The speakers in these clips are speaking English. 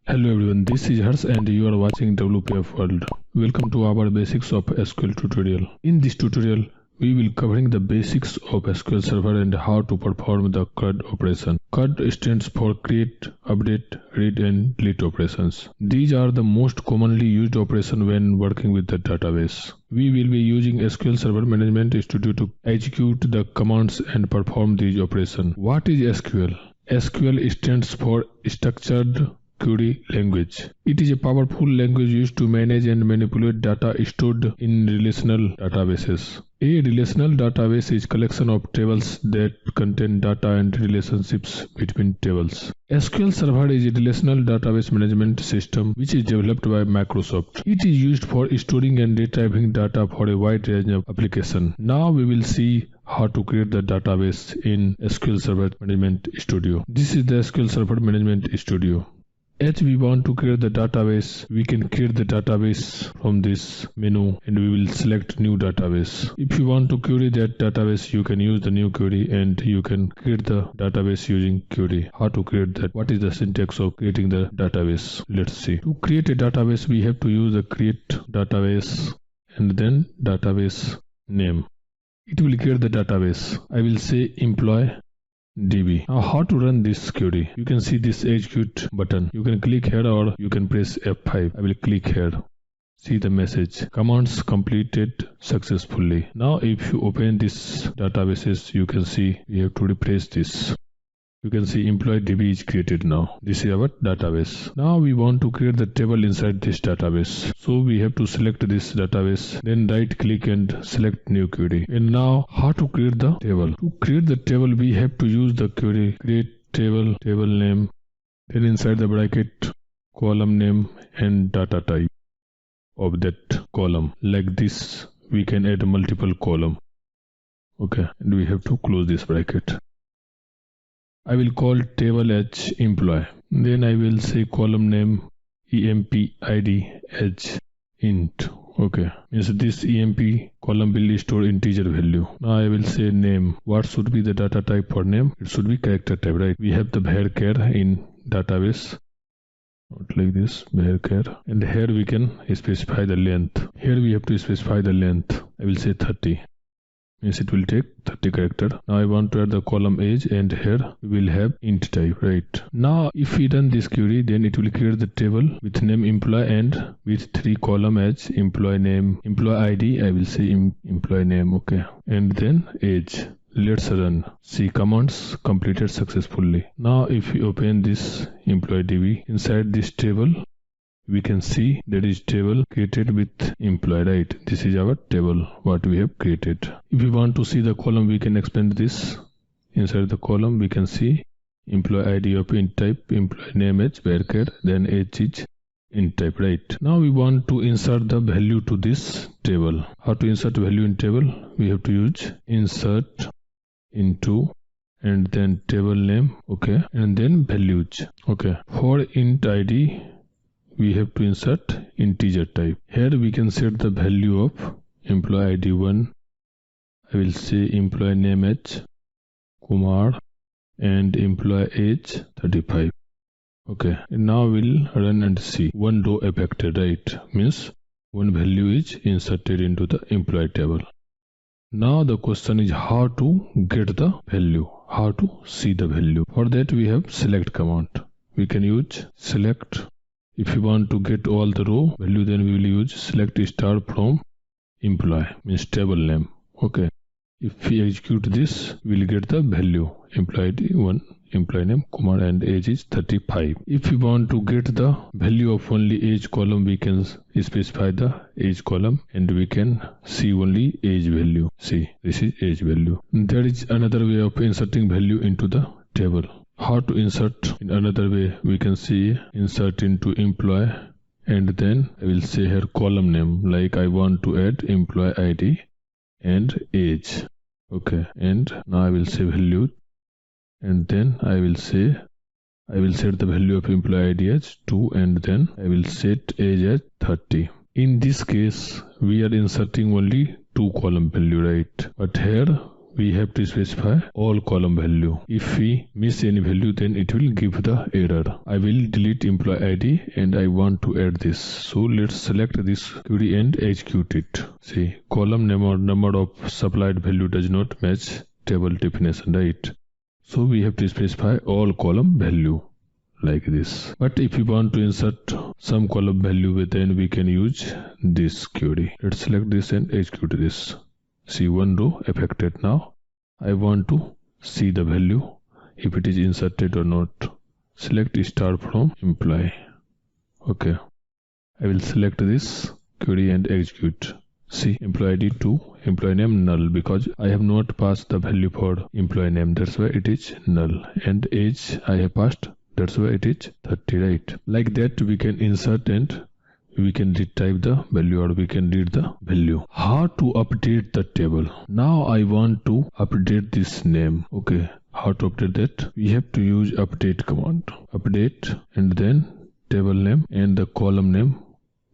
Hello everyone, this is Hers and you are watching WPF World. Welcome to our basics of SQL tutorial. In this tutorial, we will covering the basics of SQL Server and how to perform the CURD operation. CURD stands for create, update, read and delete operations. These are the most commonly used operation when working with the database. We will be using SQL Server Management Studio to execute the commands and perform these operations. What is SQL? SQL stands for Structured Query Language. It is a powerful language used to manage and manipulate data stored in relational databases. A relational database is a collection of tables that contain data and relationships between tables. SQL Server is a relational database management system which is developed by Microsoft. It is used for storing and retrieving data for a wide range of applications. Now we will see how to create the database in SQL Server Management Studio. This is the SQL Server Management Studio. As we want to create the database, we can create the database from this menu and we will select new database. If you want to query that database, you can use the new query and you can create the database using query. How to create that? What is the syntax of creating the database? Let's see. To create a database, we have to use the create database and then database name. It will create the database. I will say employee DB. Now how to run this query? You can see this execute button. You can click here or you can press F5. I will click here. See the message. Commands completed successfully. Now if you open this databases, you can see we have to refresh this. You can see employee DB is created now. This is our database. Now we want to create the table inside this database. So we have to select this database, then right click and select new query. And now how to create the table? To create the table, we have to use the query create table, table name, then inside the bracket column name and data type of that column. Like this, we can add multiple column. Okay, and we have to close this bracket. I will call table as employee. Then I will say column name empid as int. Okay, means this emp column will store integer value. Now I will say name. What should be the data type for name? It should be character type, right? We have the varchar in database. Not like this, varchar. And here we can specify the length. Here we have to specify the length. I will say 30. Means it will take 30 character. Now I want to add the column age and here we will have int type, right? Now if we run this query, then it will create the table with name employee and with 3 column as employee name, employee ID. I will say employee name. Okay, and then age. Let's run. See, commands completed successfully. Now if we open this employee DB, inside this table we can see there is table created with employee, right? This is our table what we have created. If we want to see the column, we can expand this. Inside the column we can see employee ID of int type, employee name as varchar, then age is int type, right? Now we want to insert the value to this table. How to insert value in table? We have to use insert into and then table name, okay, and then values. Okay, for int ID we have to insert integer type. Here we can set the value of employee ID 1. I will say employee name as Kumar and employee age 35. Okay, and now we'll run and see. One row affected, right? Means one value is inserted into the employee table. Now the question is how to get the value, how to see the value. For that we have select command. We can use select. If you want to get all the row value, then we will use select star from employee, means table name. Okay, if we execute this, we will get the value employee ID 1, employee name Kumar and age is 35. If we want to get the value of only age column, we can specify the age column and we can see only age value. See, this is age value. There is another way of inserting value into the table. How to insert in another way? We can see insert into employee and then I will say here column name, like I want to add employee ID and age. Okay, and now I will say value and then I will set the value of employee ID as 2 and then I will set age as 30. In this case we are inserting only 2 column value, right? But here we have to specify all column value. If we miss any value, then it will give the error. I will delete employee ID and I want to add this. So let's select this query and execute it. See, column name or number of supplied value does not match table definition, right? So we have to specify all column value like this. But if we want to insert some column value, then we can use this query. Let's select this and execute this. See, one row affected. Now I want to see the value, if it is inserted or not. Select star from employee. Okay, I will select this query and execute. See, employee ID 2, employee name null, because I have not passed the value for employee name, that's why it is null. And age I have passed, that's why it is 30, right? Like that we can insert and we can retype the value, or we can read the value. How to update the table? Now I want to update this name. Okay, how to update that? We have to use update command. Update and then table name and the column name.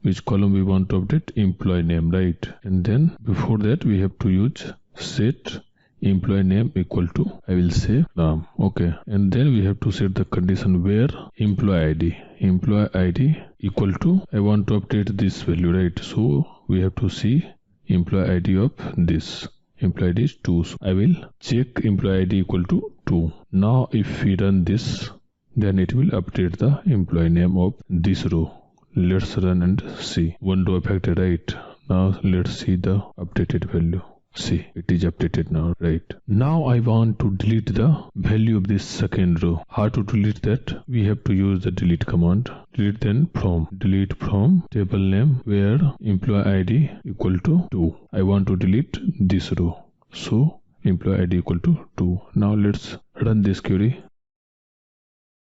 Which column we want to update? Employee name, right? And then before that we have to use set employee name equal to, I will say Ram. Okay, and then we have to set the condition where employee ID equal to, I want to update this value, right? So we have to see employee ID of this. Employee ID is 2. So I will check employee ID equal to 2. Now if we run this, then it will update the employee name of this row. Let's run and see. One row affected, right? Now let's see the updated value. See, it is updated now, right? Now I want to delete the value of this second row. How to delete that? We have to use the delete command. Delete then from. Delete from table name where employee ID equal to 2. I want to delete this row. So employee ID equal to 2. Now let's run this query.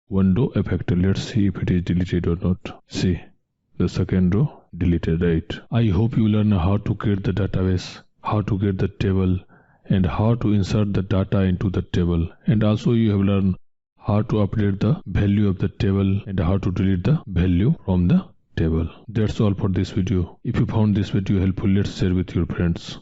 One row affected. Let's see if it is deleted or not. See, the second row deleted, right? I hope you learn how to create the database, how to get the table, and how to insert the data into the table. And also you have learned how to update the value of the table and how to delete the value from the table. That's all for this video. If you found this video helpful, let's share with your friends.